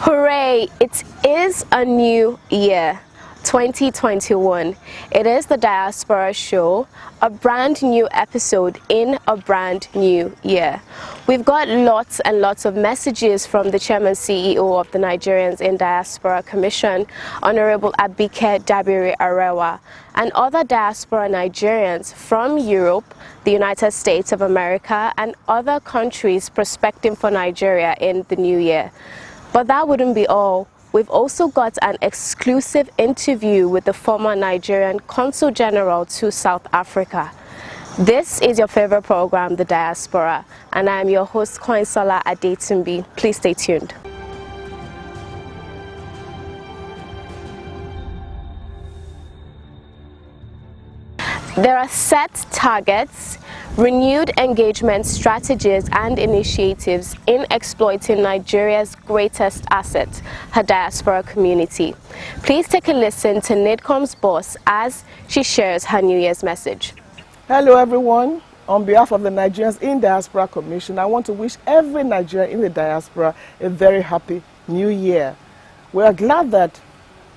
Hooray! It is a new year, 2021. It is the Diaspora Show, a brand new episode in a brand new year. We've got lots and lots of messages from the Chairman CEO of the Nigerians in Diaspora Commission, Honorable Abike Dabiri Arewa, and other diaspora Nigerians from Europe, the United States of America, and other countries prospecting for Nigeria in the new year. But that wouldn't be all. We've also got an exclusive interview with the former Nigerian Consul General to South Africa. This is your favorite program, The Diaspora, and I am your host, Koinsola Adetumbi. Please stay tuned. There are set targets, renewed engagement strategies and initiatives in exploiting Nigeria's greatest asset, her diaspora community. Please take a listen to NIDCOM's boss as she shares her New Year's message. Hello everyone. On behalf of the Nigerians in Diaspora Commission, I want to wish every Nigerian in the diaspora a very happy New Year. We are glad that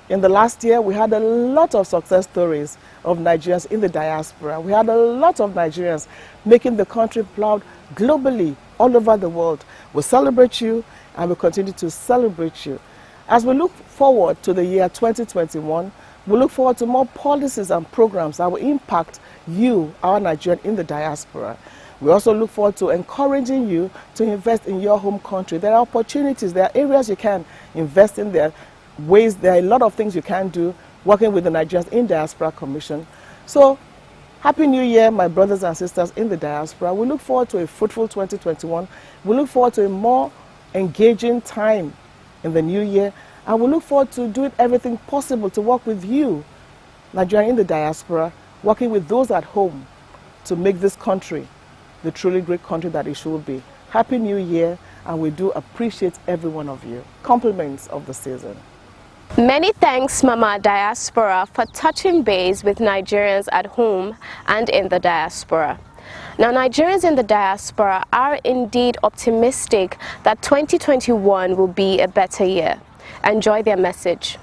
in the last year, we had a lot of success stories of Nigerians in the diaspora. We had a lot of Nigerians making the country proud globally, all over the world. We celebrate you and we continue to celebrate you. As we look forward to the year 2021, we look forward to more policies and programs that will impact you, our Nigerian in the diaspora. We also look forward to encouraging you to invest in your home country. There are opportunities, there are areas you can invest in there. There are a lot of things you can do working with the Nigerians in Diaspora Commission. So, Happy New Year, my brothers and sisters in the diaspora. We look forward to a fruitful 2021. We look forward to a more engaging time in the new year. And we look forward to doing everything possible to work with you, Nigerians in the diaspora, working with those at home to make this country the truly great country that it should be. Happy New Year, and we do appreciate every one of you. Compliments of the season. Many thanks, Mama Diaspora, for touching base with Nigerians at home and in the diaspora. Now, Nigerians in the diaspora are indeed optimistic that 2021 will be a better year. Enjoy their message.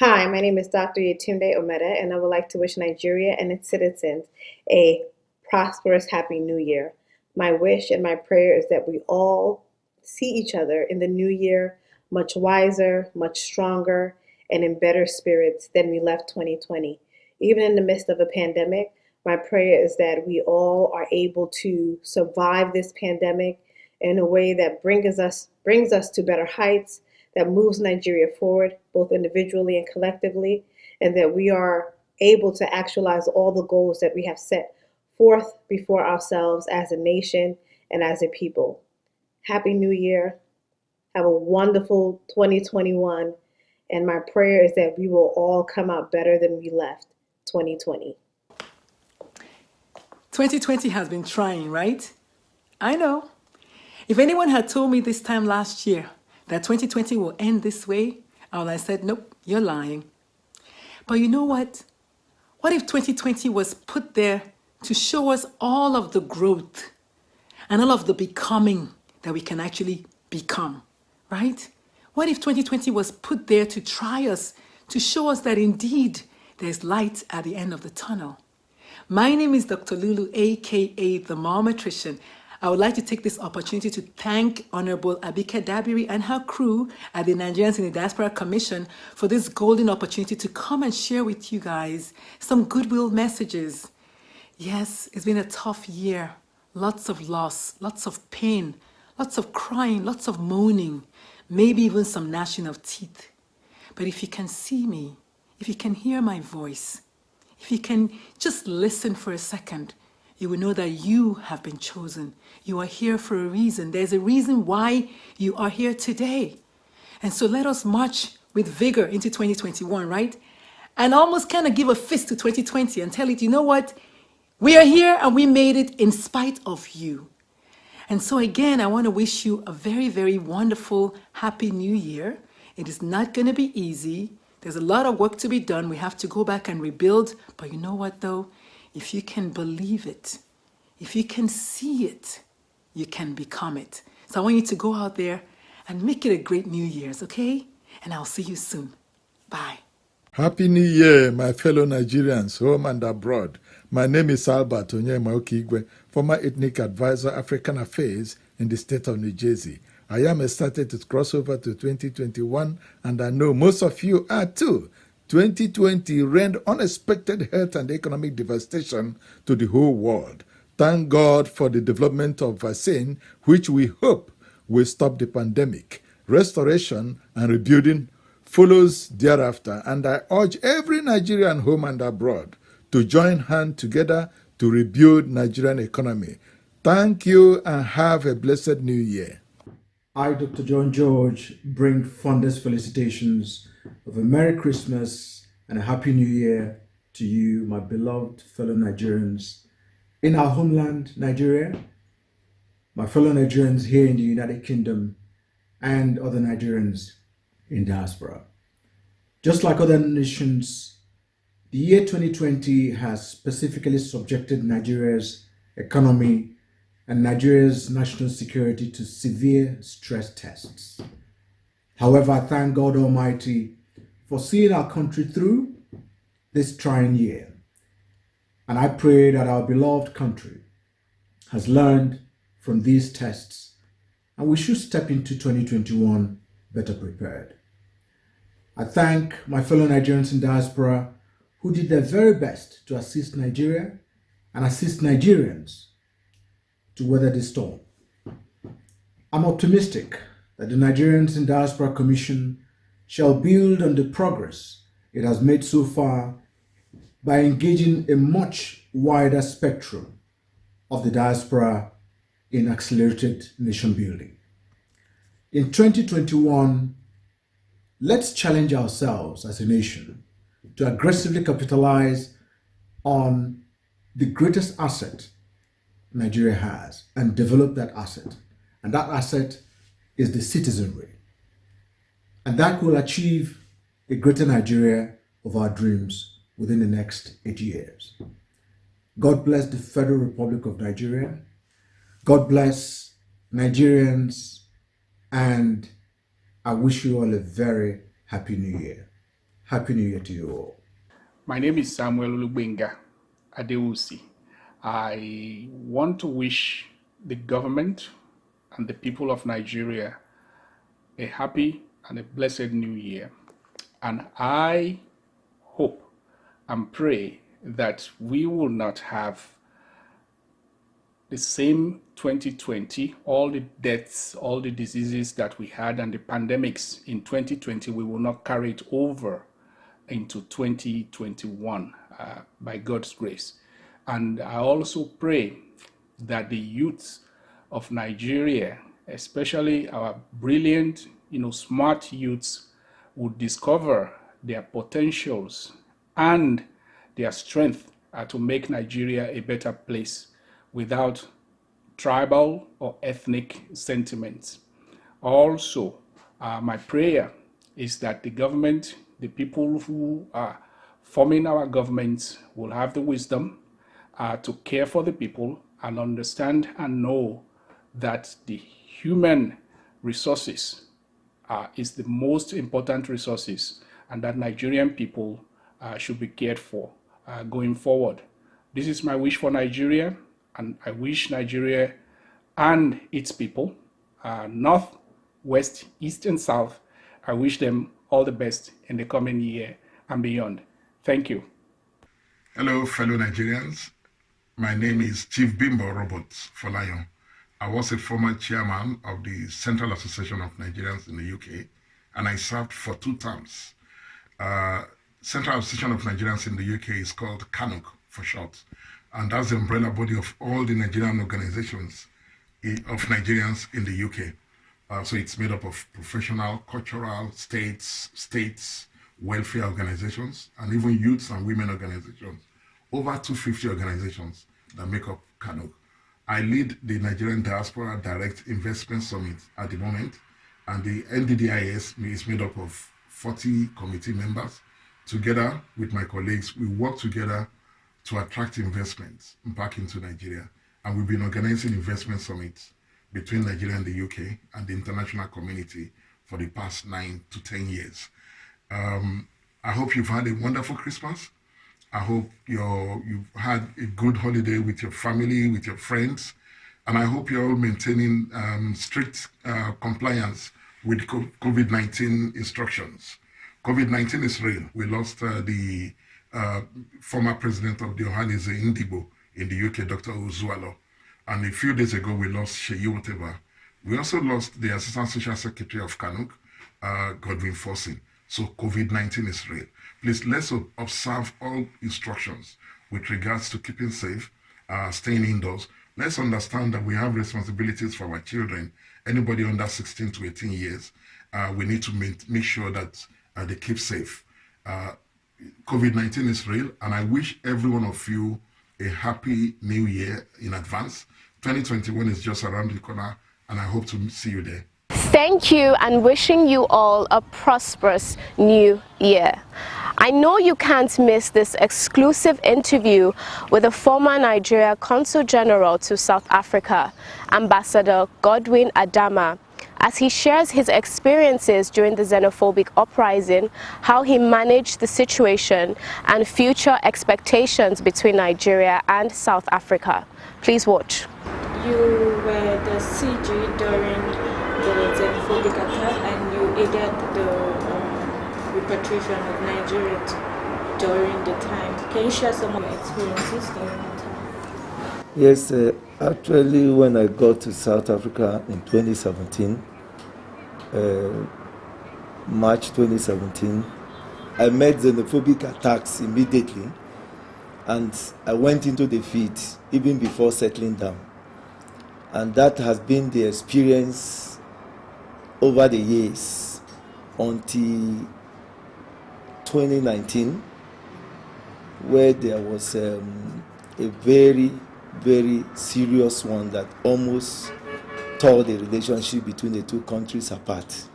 Hi, my name is Dr. Yetunde Omeda, and I would like to wish Nigeria and its citizens a prosperous, happy new year. My wish and my prayer is that we all see each other in the new year much wiser, much stronger, and in better spirits than we left 2020. Even in the midst of a pandemic, my prayer is that we all are able to survive this pandemic in a way that brings us to better heights, that moves Nigeria forward, both individually and collectively, and that we are able to actualize all the goals that we have set forth before ourselves as a nation and as a people. Happy New Year. Have a wonderful 2021. And my prayer is that we will all come out better than we left 2020. 2020 has been trying, right? I know. If anyone had told me this time last year that 2020 will end this way, I would have said, nope, you're lying. But you know what? What if 2020 was put there to show us all of the growth and all of the becoming that we can actually become, right? What if 2020 was put there to try us, to show us that indeed there's light at the end of the tunnel? My name is Dr. Lulu, aka the Malnutrition. I would like to take this opportunity to thank Honorable Abike Dabiri and her crew at the Nigerians in the Diaspora Commission for this golden opportunity to come and share with you guys some goodwill messages. Yes, it's been a tough year. Lots of loss, lots of pain, lots of crying, lots of moaning, maybe even some gnashing of teeth. But if you can see me, if you can hear my voice, if you can just listen for a second, you will know that you have been chosen. You are here for a reason. There's a reason why you are here today. And so let us march with vigor into 2021, right? And almost kind of give a fist to 2020 and tell it, you know what? We are here and we made it in spite of you. And so again, I want to wish you a very, very wonderful, happy new year. It is not going to be easy. There's a lot of work to be done. We have to go back and rebuild. But you know what, though? If you can believe it, if you can see it, you can become it. So I want you to go out there and make it a great New Year's, okay? And I'll see you soon. Bye. Happy New Year, my fellow Nigerians, home and abroad. My name is Albert Onyema Okigwe, former ethnic advisor, African Affairs in the state of New Jersey. I am excited to cross over to 2021, and I know most of you are too. 2020 rendered unexpected health and economic devastation to the whole world. Thank God for the development of vaccine, which we hope will stop the pandemic. Restoration and rebuilding follows thereafter, and I urge every Nigerian home and abroad to join hands together to rebuild Nigerian economy. Thank you and have a blessed new year. I, Dr. John George, bring fondest felicitations of a Merry Christmas and a Happy New Year to you, my beloved fellow Nigerians in our homeland, Nigeria, my fellow Nigerians here in the United Kingdom, and other Nigerians in diaspora. Just like other nations, the year 2020 has specifically subjected Nigeria's economy and Nigeria's national security to severe stress tests. However, I thank God Almighty for seeing our country through this trying year. And I pray that our beloved country has learned from these tests and we should step into 2021 better prepared. I thank my fellow Nigerians in diaspora who did their very best to assist Nigeria and assist Nigerians to weather the storm. I'm optimistic that the Nigerians in Diaspora Commission shall build on the progress it has made so far by engaging a much wider spectrum of the diaspora in accelerated nation building. In 2021, let's challenge ourselves as a nation to aggressively capitalize on the greatest asset Nigeria has and develop that asset. And that asset is the citizenry. And that will achieve a greater Nigeria of our dreams within the next 8 years. God bless the Federal Republic of Nigeria. God bless Nigerians. And I wish you all a very happy New Year. Happy New Year to you all. My name is Samuel Olubenga Adewusi. I want to wish the government and the people of Nigeria a happy and a blessed new year. And I hope and pray that we will not have the same 2020, all the deaths, all the diseases that we had and the pandemics in 2020, we will not carry it over into 2021 by God's grace. And I also pray that the youth of Nigeria, especially our brilliant, smart youths, would discover their potentials and their strength to make Nigeria a better place without tribal or ethnic sentiments. Also, my prayer is that the government, the people who are forming our governments, will have the wisdom to care for the people and understand and know that the human resources is the most important resources, and that Nigerian people should be cared for going forward. This is my wish for Nigeria, and I wish Nigeria and its people, North, West, East, and South, I wish them all the best in the coming year and beyond. Thank you. Hello, fellow Nigerians. My name is Chief Bimbo Roberts Folayon. I was a former chairman of the Central Association of Nigerians in the UK, and I served for 2 terms. Central Association of Nigerians in the UK is called CANUC for short, and that's the umbrella body of all the Nigerian organizations of Nigerians in the UK. So it's made up of professional, cultural, states, welfare organizations, and even youths and women organizations. Over 250 organizations that make up CANUC. I lead the Nigerian Diaspora Direct Investment Summit at the moment, and the NDDIS is made up of 40 committee members. Together with my colleagues, we work together to attract investments back into Nigeria. And we've been organizing investment summits between Nigeria and the UK and the international community for the past 9 to 10 years. I hope you've had a wonderful Christmas. I hope you've had a good holiday with your family, with your friends, and I hope you're all maintaining strict compliance with COVID-19 instructions. COVID-19 is real. We lost the former president of the Ohanaeze Ndigbo in the UK, Dr. Uzualo. And a few days ago, we lost Sheyi Whatever. We also lost the Assistant Social Secretary of Kanuk, Godwin Forsin. So COVID-19 is real. Please, let's observe all instructions with regards to keeping safe, staying indoors. Let's understand that we have responsibilities for our children. Anybody under 16 to 18 years, we need to make sure that they keep safe. COVID-19 is real, and I wish every one of you a happy new year in advance. 2021 is just around the corner, and I hope to see you there. Thank you, and wishing you all a prosperous new year. I know you can't miss this exclusive interview with the former Nigeria Consul General to South Africa, Ambassador Godwin Adama, as he shares his experiences during the xenophobic uprising, how he managed the situation, and future expectations between Nigeria and South Africa. Please watch. You were the CG during the xenophobic attack, and you aided the repatriation of Nigeria during the time. Can you share some of your experiences during that time? Yes, actually when I got to South Africa in 2017, March 2017, I met xenophobic attacks immediately, and I went into the field even before settling down. And that has been the experience over the years until 2019, where there was a very, very serious one that almost tore the relationship between the two countries apart.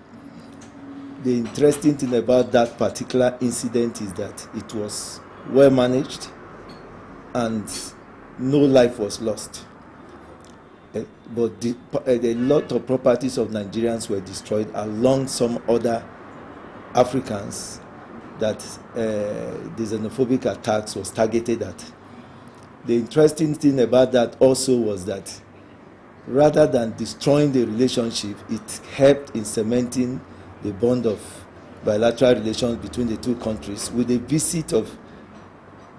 The interesting thing about that particular incident is that it was well managed and no life was lost. But a lot of properties of Nigerians were destroyed along some other Africans that the xenophobic attacks was targeted at. The interesting thing about that also was that rather than destroying the relationship, it helped in cementing the bond of bilateral relations between the two countries with the visit of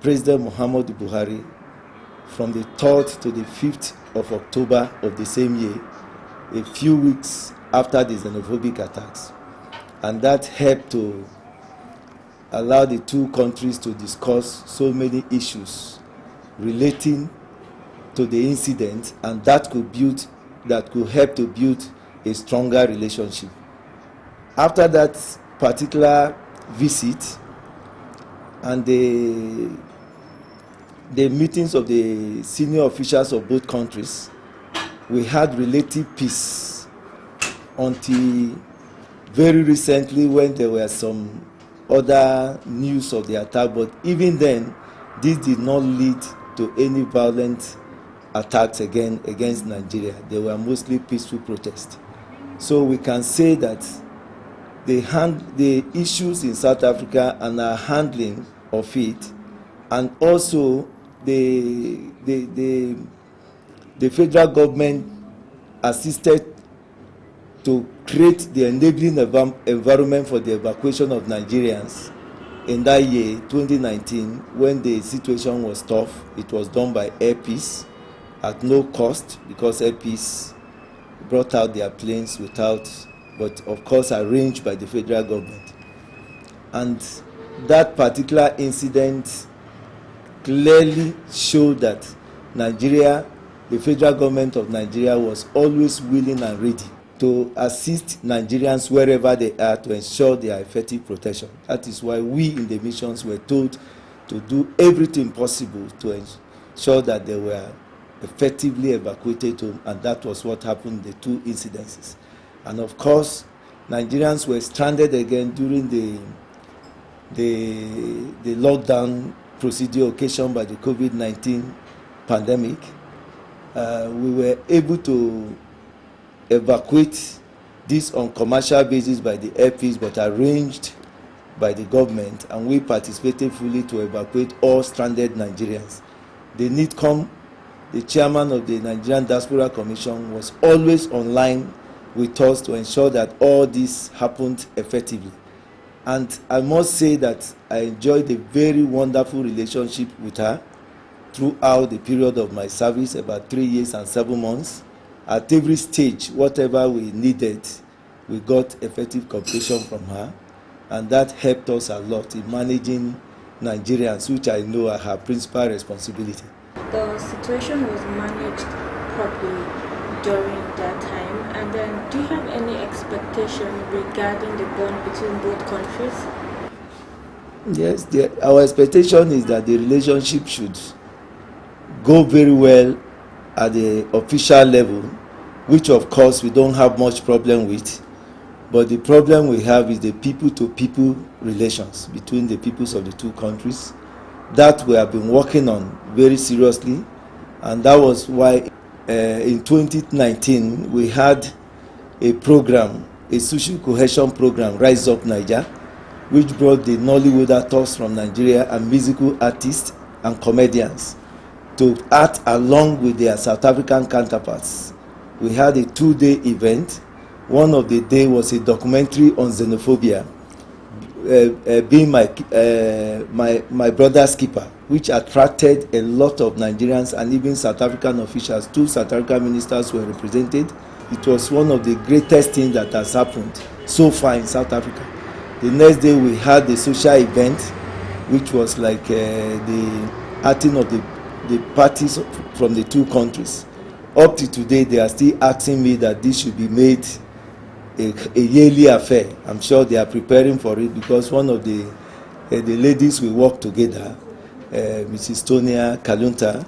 President Muhammadu Buhari from the 3rd to the 5th of October of the same year, a few weeks after the xenophobic attacks. And that helped to allow the two countries to discuss so many issues relating to the incident, and that could help to build a stronger relationship. After that particular visit and the meetings of the senior officials of both countries, we had relative peace until very recently when there were some other news of the attack. But even then, this did not lead to any violent attacks again against Nigeria. They were mostly peaceful protests. So we can say that the issues in South Africa and our handling of it, and also the federal government assisted to create the enabling environment for the evacuation of Nigerians in that year, 2019, when the situation was tough. It was done by Air Peace at no cost, because Air Peace brought out their planes but of course arranged by the federal government. And that particular incident clearly showed that Nigeria, the federal government of Nigeria, was always willing and ready to assist Nigerians wherever they are to ensure their effective protection. That is why we in the missions were told to do everything possible to ensure that they were effectively evacuated home, and that was what happened in the two incidences. And of course, Nigerians were stranded again during the lockdown procedure occasioned by the COVID-19 pandemic. We were able to evacuate this on commercial basis by the airfields, but arranged by the government, and we participated fully to evacuate all stranded Nigerians. The NITCOM, the chairman of the Nigerian Diaspora Commission, was always online with us to ensure that all this happened effectively. And I must say that I enjoyed a very wonderful relationship with her throughout the period of my service, about 3 years and 7 months. At every stage, whatever we needed, we got effective cooperation from her, and that helped us a lot in managing Nigerians, which I know are her principal responsibility. The situation was managed properly during that time, and then do you have any expectation regarding the bond between both countries? Yes, our expectation is that the relationship should go very well at the official level, which of course we don't have much problem with. But the problem we have is the people-to-people relations between the peoples of the two countries. That we have been working on very seriously, and that was why in 2019 we had a program, a social cohesion program, Rise Up Niger, which brought the Nollywood actors from Nigeria and musical artists and comedians to act along with their South African counterparts. We had a 2-day event. One of the day was a documentary on xenophobia, being my brother's keeper, which attracted a lot of Nigerians and even South African officials. 2 South African ministers were represented. It was one of the greatest things that has happened so far in South Africa. The next day we had the social event, which was like the acting of the parties from the two countries. Up to today, they are still asking me that this should be made a yearly affair. I'm sure they are preparing for it, because one of the ladies we work together, Mrs. Tonia Kalunta,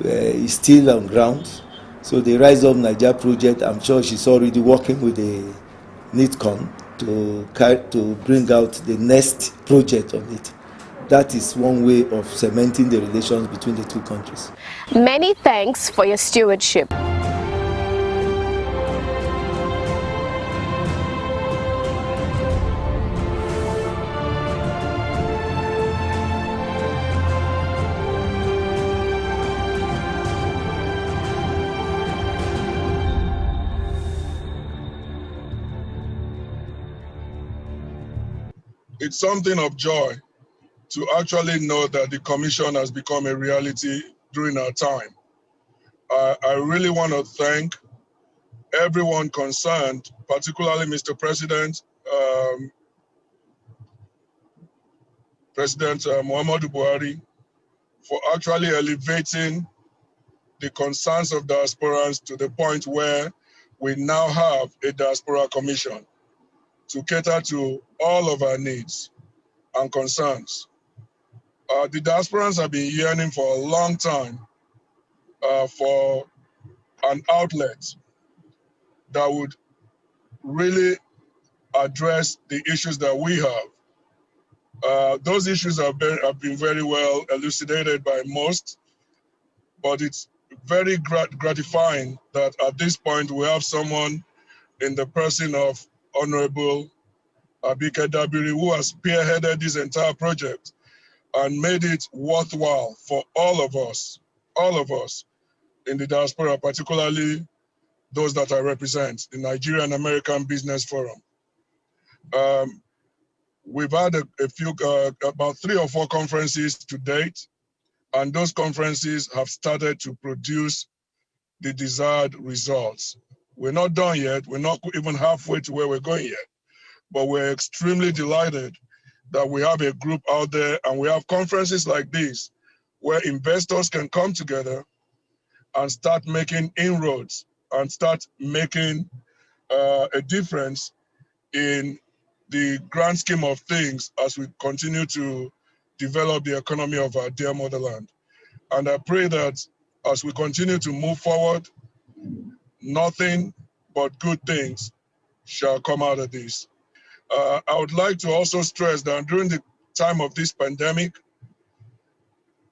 is still on ground. So the Rise Up Niger project, I'm sure she's already working with the NITCOM to bring out the next project on it. That is one way of cementing the relations between the two countries. Many thanks for your stewardship. It's something of joy to actually know that the commission has become a reality during our time. I really want to thank everyone concerned, particularly Mr. President, President Muhammadu Buhari, for actually elevating the concerns of diasporans to the point where we now have a diaspora commission to cater to all of our needs and concerns. The diasporans have been yearning for a long time for an outlet that would really address the issues that we have. Those issues have been very well elucidated by most, but it's very gratifying that at this point we have someone in the person of Honorable Abike Dabiri, who has spearheaded this entire project and made it worthwhile for all of us in the diaspora, particularly those that I represent, the Nigerian American Business Forum. We've had a few, about 3 or 4 conferences to date, and those conferences have started to produce the desired results. We're not done yet. We're not even halfway to where we're going yet, but we're extremely delighted that we have a group out there and we have conferences like this where investors can come together and start making inroads and start making a difference in the grand scheme of things as we continue to develop the economy of our dear motherland. And I pray that as we continue to move forward, nothing but good things shall come out of this. I would like to also stress that during the time of this pandemic,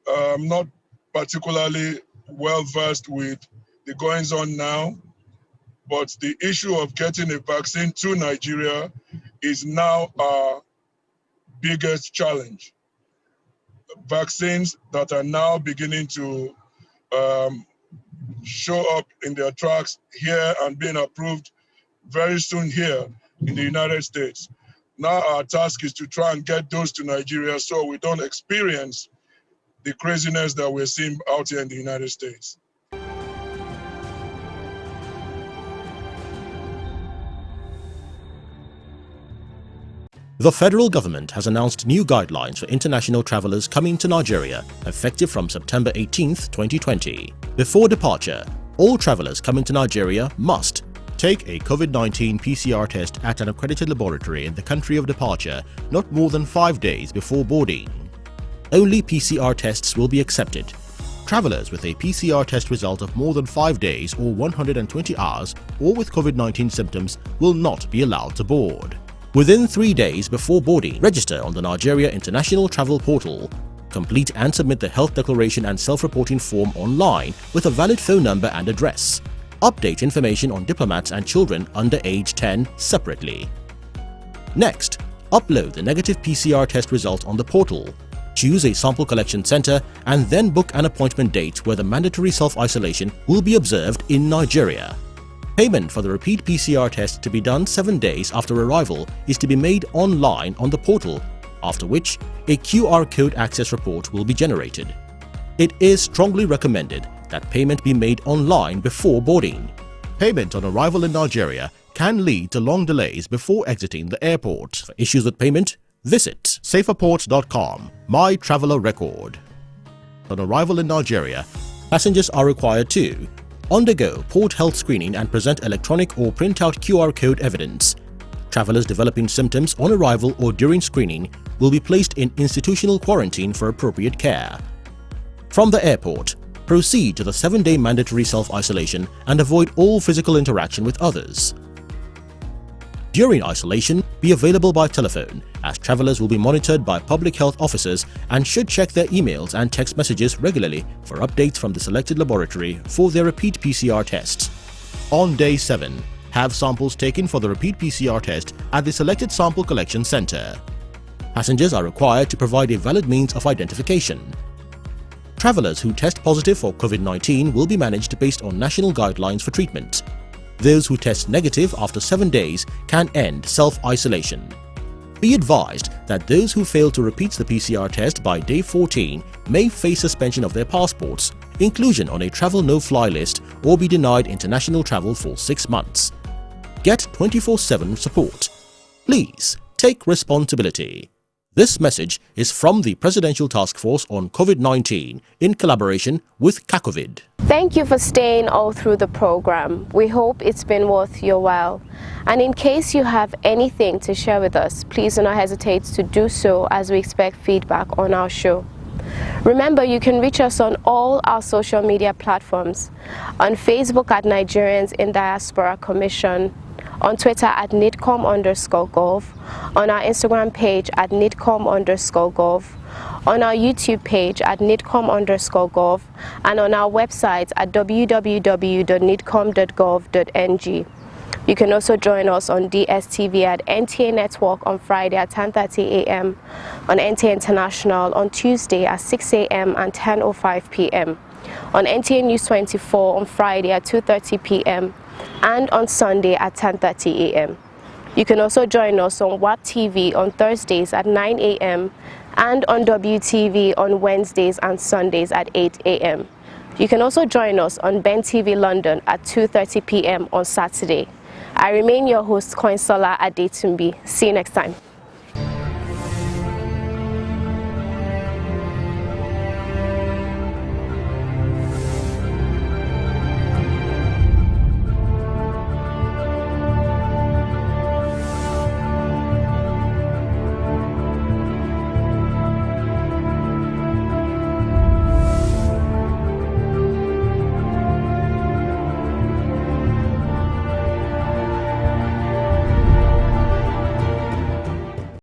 I'm not particularly well versed with the goings on now, but the issue of getting a vaccine to Nigeria is now our biggest challenge. Vaccines that are now beginning to show up in their tracks here and being approved very soon here in the United States. Now our task is to try and get those to Nigeria so we don't experience the craziness that we're seeing out here in the United States. The federal government has announced new guidelines for international travelers coming to Nigeria, effective from September 18, 2020. Before departure, all travelers coming to Nigeria must take a COVID-19 PCR test at an accredited laboratory in the country of departure not more than 5 days before boarding. Only PCR tests will be accepted. Travelers with a PCR test result of more than 5 days or 120 hours or with COVID-19 symptoms will not be allowed to board. Within 3 days before boarding, register on the Nigeria International Travel Portal. Complete and submit the health declaration and self-reporting form online with a valid phone number and address. Update information on diplomats and children under age 10 separately. Next, upload the negative PCR test result on the portal. Choose a sample collection center and then book an appointment date where the mandatory self-isolation will be observed in Nigeria. Payment for the repeat PCR test to be done 7 days after arrival is to be made online on the portal, after which a QR code access report will be generated. It is strongly recommended that payment be made online before boarding. Payment on arrival in Nigeria can lead to long delays before exiting the airport. For issues with payment, visit saferport.com, My Traveler Record. On arrival in Nigeria, passengers are required to undergo port health screening and present electronic or printout QR code evidence. Travelers developing symptoms on arrival or during screening will be placed in institutional quarantine for appropriate care. From the airport, proceed to the 7-day mandatory self-isolation and avoid all physical interaction with others. During isolation, be available by telephone, as travelers will be monitored by public health officers and should check their emails and text messages regularly for updates from the selected laboratory for their repeat PCR tests. On day 7, have samples taken for the repeat PCR test at the selected sample collection center. Passengers are required to provide a valid means of identification. Travelers who test positive for COVID-19 will be managed based on national guidelines for treatment. Those who test negative after 7 days can end self-isolation. Be advised that those who fail to repeat the PCR test by day 14 may face suspension of their passports, inclusion on a travel no-fly list, or be denied international travel for 6 months. Get 24/7 support. Please take responsibility. This message is from the Presidential Task Force on COVID-19 in collaboration with CACOVID. Thank you for staying all through the program. We hope it's been worth your while. And in case you have anything to share with us, please do not hesitate to do so, as we expect feedback on our show. Remember, you can reach us on all our social media platforms. On Facebook at Nigerians in Diaspora Commission, on Twitter at NIDCOM_gov, on our Instagram page at NIDCOM_gov, on our YouTube page at NIDCOM_gov, and on our website at www.nidcom.gov.ng. You can also join us on DSTV at NTA Network on Friday at 10:30 a.m., on NTA International on Tuesday at 6 a.m. and 10:05 p.m., on NTA News 24 on Friday at 2:30 p.m., and on Sunday at 10:30 a.m. You can also join us on WAP TV on Thursdays at 9 a.m. and on WTV on Wednesdays and Sundays at 8 a.m. You can also join us on Ben TV London at 2:30 p.m. on Saturday. I remain your host, Koinsola Adetumbi. See you next time.